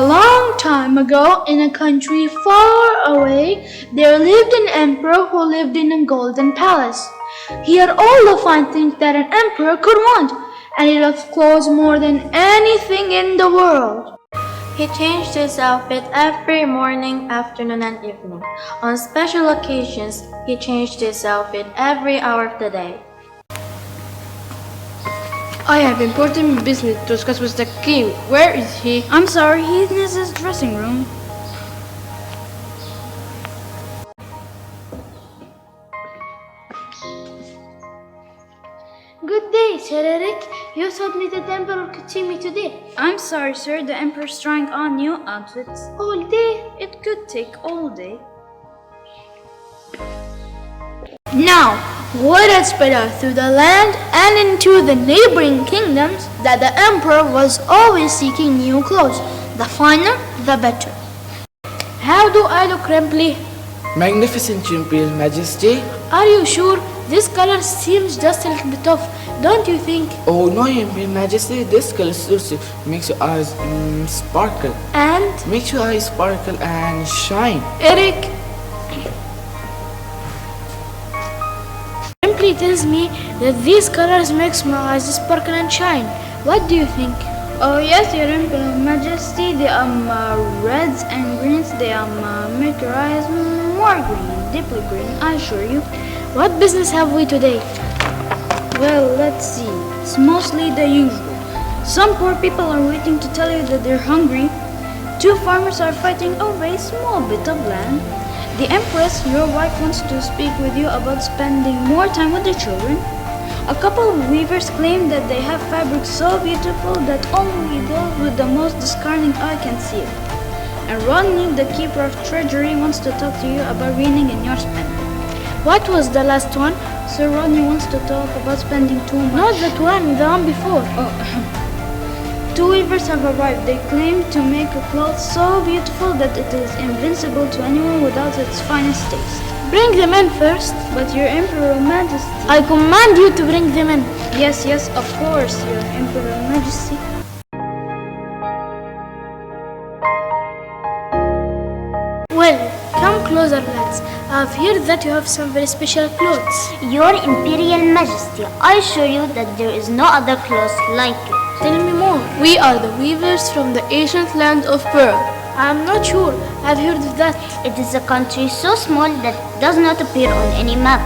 A long time ago, in a country far away, there lived an emperor who lived in a golden palace. He had all the fine things that an emperor could want, and he loved clothes more than anything in the world. He changed his outfit every morning, afternoon, and evening. On special occasions, he changed his outfit every hour of the day. I have important business to discuss with the king. Where is he? I'm sorry, he's in his dressing room. Good day, Sir Eric. You told me that the emperor could see me today. I'm sorry, sir, the emperor's trying on new outfits. All day? It could take all day. Now, word had spread out through the land and into the neighboring kingdoms that the emperor was always seeking new clothes. The finer, the better. How do I look, Rempli? Magnificent, Your Imperial Majesty. Are you sure? This color seems just a little bit off, don't you think? Oh no, Your Imperial Majesty, this color suits you. Makes your eyes sparkle. And? Makes your eyes sparkle and shine. Eric? Rempli tells me that these colors makes my eyes sparkle and shine. What do you think? Oh yes, your Imperial Majesty, the reds and greens, they make your eyes more green, deeply green, I assure you. What business have we today? Well, let's see. It's mostly the usual. Some poor people are waiting to tell you that they're hungry. Two farmers are fighting over a small bit of land. The Empress, your wife, wants to speak with you about spending more time with the children. A couple of weavers claim that they have fabric so beautiful that only those with the most discerning eye can see it. And Rodney, the keeper of treasury, wants to talk to you about reigning in your spending. What was the last one? Sir Rodney wants to talk about spending too much. Not that one, the one before. Two weavers have arrived. They claim to make a cloth so beautiful that it is invincible to anyone without its finest taste. Bring them in first. But your Imperial Majesty... I command you to bring them in. Yes, of course, your Imperial Majesty. Well, come closer, lads. I've heard that you have some very special clothes. Your Imperial Majesty, I assure you that there is no other cloth like it. Tell me more. We are the weavers from the ancient land of Pearl. I'm not sure. I've heard of that. It is a country so small that it does not appear on any map.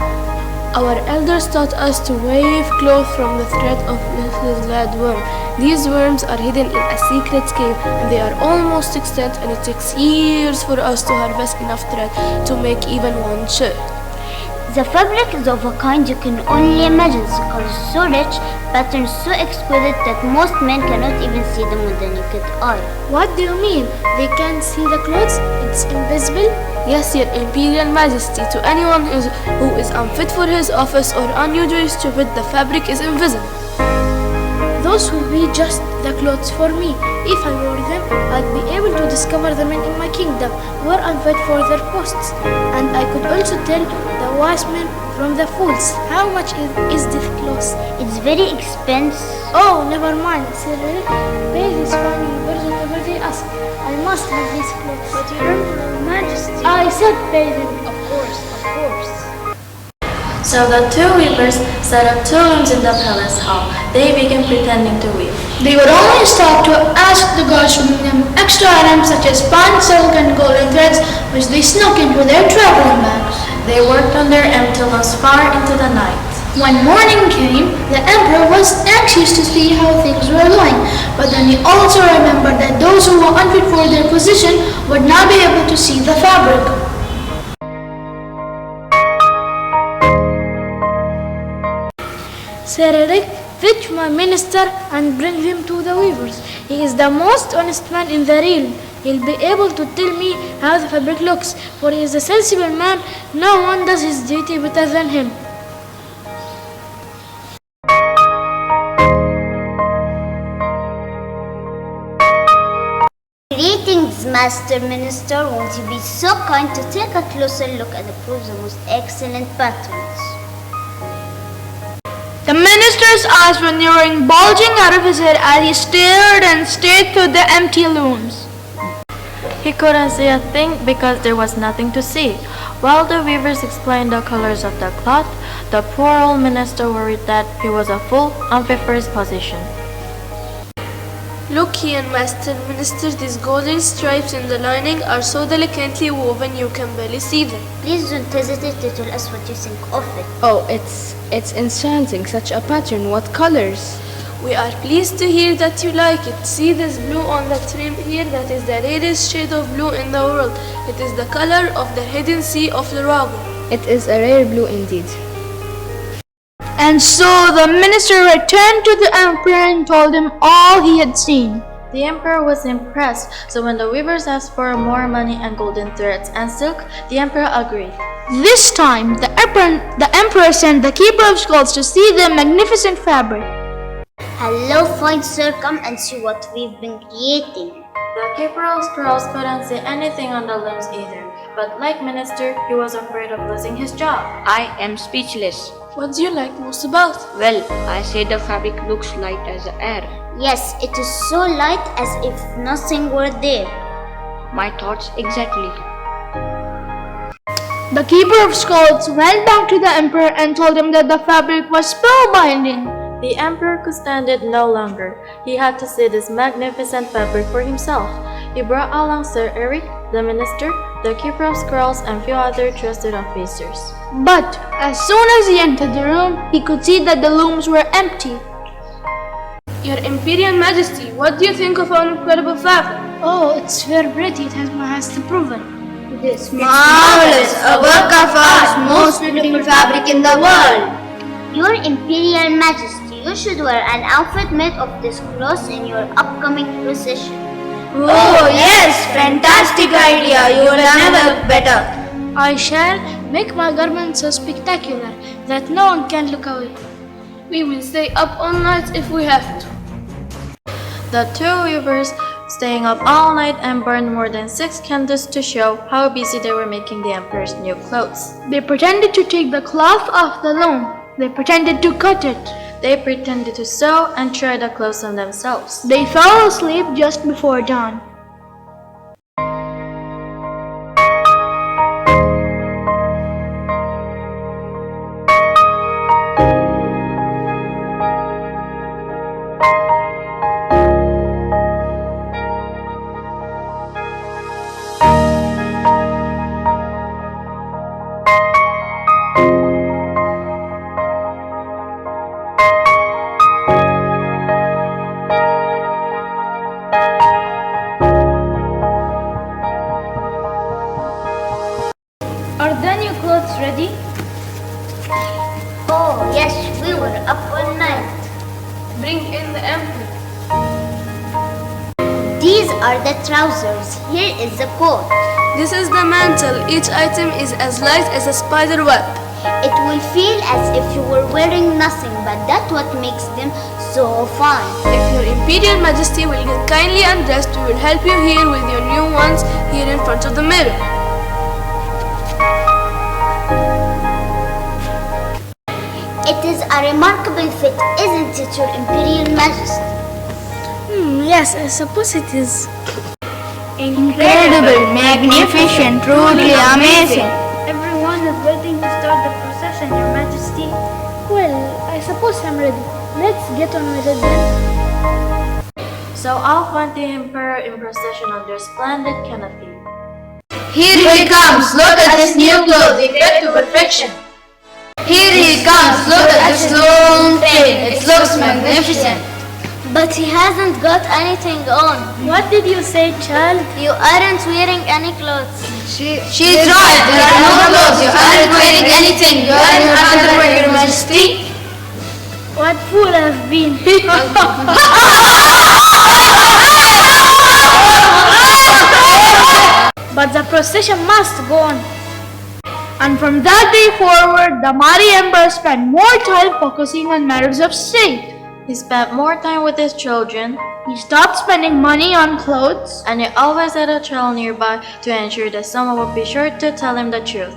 Our elders taught us to weave cloth from the thread of little red worm. These worms are hidden in a secret cave and they are almost extinct, and it takes years for us to harvest enough thread to make even one shirt. The fabric is of a kind you can only imagine. The colors so rich, patterns so exquisite that most men cannot even see them with the naked eye. What do you mean? They can't see the clothes? It's invisible? Yes, Your Imperial Majesty, to anyone who is unfit for his office or unusually stupid, the fabric is invisible. Those will be just the clothes for me. If I wore them, I'd be able to discover the men in my kingdom who are unfit for their posts. And I could also tell the wise men from the fools. How much is this cloth? It's very expensive. Oh, never mind, Sir Eric. Pay this fine person whenever they ask. I must have these clothes. But your Imperial Majesty... I said pay them. Of course. So the two weavers set up two looms in the palace hall. They began pretending to weave. They would only stop to ask the guards to bring them extra items such as fine silk and golden threads, which they snuck into their traveling bags. They worked on their until far into the night. When morning came, the emperor was anxious to see how things were going, but then he also remembered that those who were unfit for their position would not be able to see the fabric. Sir Eric, fetch my minister and bring him to the weavers. He is the most honest man in the realm. He'll be able to tell me how the fabric looks, for he is a sensible man. No one does his duty better than him. Greetings, Master Minister. Won't you be so kind to take a closer look and approve the most excellent patterns? The minister's eyes were bulging out of his head as he stared and stared through the empty looms. He couldn't see a thing because there was nothing to see. While the weavers explained the colors of the cloth, the poor old minister worried that he was a fool, unfit for his position. Look here, Master Minister, these golden stripes in the lining are so delicately woven you can barely see them. Please don't hesitate to tell us what you think of it. Oh, it's enchanting, such a pattern. What colors? We are pleased to hear that you like it. See this blue on the trim here? That is the rarest shade of blue in the world. It is the color of the hidden sea of Larago. It is a rare blue indeed. And so the minister returned to the emperor and told him all he had seen. The emperor was impressed, so when the weavers asked for more money and golden threads and silk, the emperor agreed. This time, the emperor sent the keeper of scrolls to see the magnificent fabric. Hello, fine sir, come and see what we've been creating. The keeper of scrolls couldn't see anything on the looms either, but like minister, he was afraid of losing his job. I am speechless. What do you like most about? Well, I say the fabric looks light as air. Yes, it is so light as if nothing were there. My thoughts exactly. The keeper of scrolls went back to the emperor and told him that the fabric was spellbinding. The emperor could stand it no longer. He had to see this magnificent fabric for himself. He brought along Sir Eric, the minister, the keeper of scrolls, and few other trusted officers. But as soon as he entered the room, he could see that the looms were empty. Your Imperial Majesty, what do you think of our incredible fabric? Oh, it's very pretty. It has to proven. This Marvelous, a work of art, most beautiful fabric in the world. Your Imperial Majesty, you should wear an outfit made of this cloth in your upcoming procession. Oh yes, fantastic idea. You will never look better. I shall make my garments so spectacular that no one can look away. We will stay up all night if we have to. The two weavers staying up all night and burned more than 6 candles to show how busy they were making the emperor's new clothes. They pretended to take the cloth off the loom. They pretended to cut it. They pretended to sew and try the clothes on themselves. They fell asleep just before dawn. Are the new clothes ready? Oh, yes, we were up all night. Bring in the emperor. These are the trousers. Here is the coat. This is the mantle. Each item is as light as a spider web. It will feel as if you were wearing nothing, but that's what makes them so fun. If your Imperial Majesty will get kindly undressed, we will help you here with your new ones here in front of the mirror. It is a remarkable fit, isn't it, Your Imperial Majesty? Yes, I suppose it is. Incredible, magnificent, truly amazing. Everyone is waiting to start the procession, Your Majesty. Well, I suppose I'm ready. Let's get on with it then. So off went the emperor in procession on their splendid canopy. Here he comes. Look at this new clothes. They fit to perfection. Here he comes. Look at this long train. It looks magnificent. But he hasn't got anything on. What did you say, child? You aren't wearing any clothes. She's right. There are no clothes. You aren't wearing anything. You aren't underwear, Your Majesty. What fool I've been. But the procession must go on. And from that day forward, the mighty emperor spent more time focusing on matters of state. He spent more time with his children, He stopped spending money on clothes. and he always had a child nearby to ensure that someone would be sure to tell him the truth.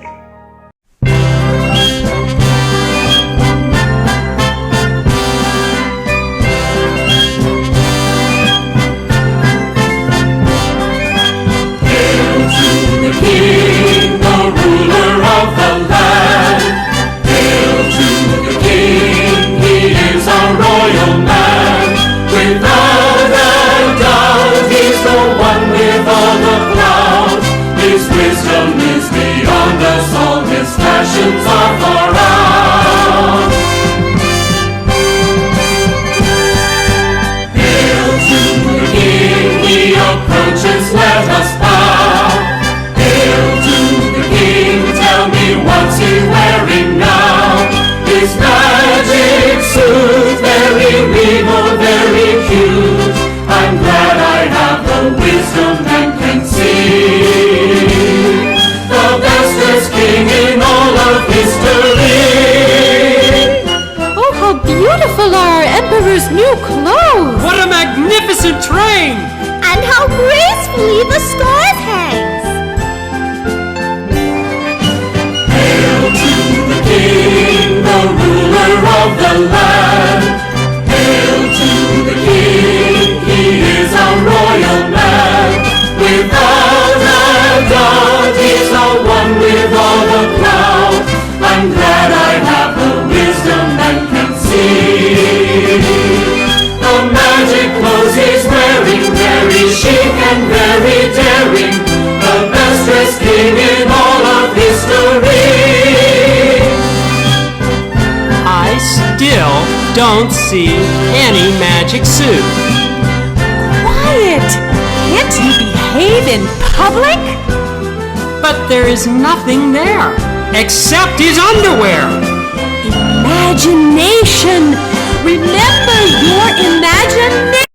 beautiful are our Emperor's new clothes! What a magnificent train! And how gracefully the scarf hangs! Hail to the King, the ruler of the land! Hail to the King, he is a royal man! Without a doubt, he's the one with all the clout. I'm glad I have the wisdom and can see. The magic clothes he's wearing, very chic and very daring. The best dressed king in all of history. I still don't see any magic suit. Quiet! Can't you behave in public? But there is nothing there, except his underwear. Imagination! Remember your imagination!